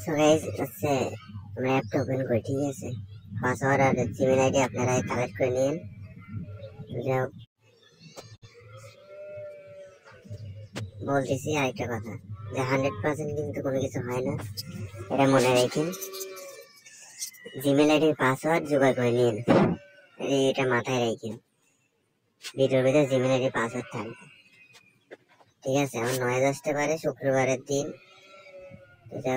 So guys হচ্ছে আমরা অ্যাপটা ওপেন করি, ঠিক আছে। পাসওয়ার্ড আর জিমেল আইডি আপনারা কালেক্ট করে নিন। বলতেছি আরেকটা কথা, যে 100% কিন্তু কোনো কিছু হয় না, এটা মনে রাখেন। জিমেল আইডির পাসওয়ার্ড জোগাড় করে নিন, এটা মাথায় রাখেন। ভিডিওর ভিতরে জিমেল আইডির পাসওয়ার্ড থাকবে, ঠিক আছে। আমার নয়েজ আসতে পারে শুক্রবারের দিন, এটা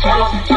Chalo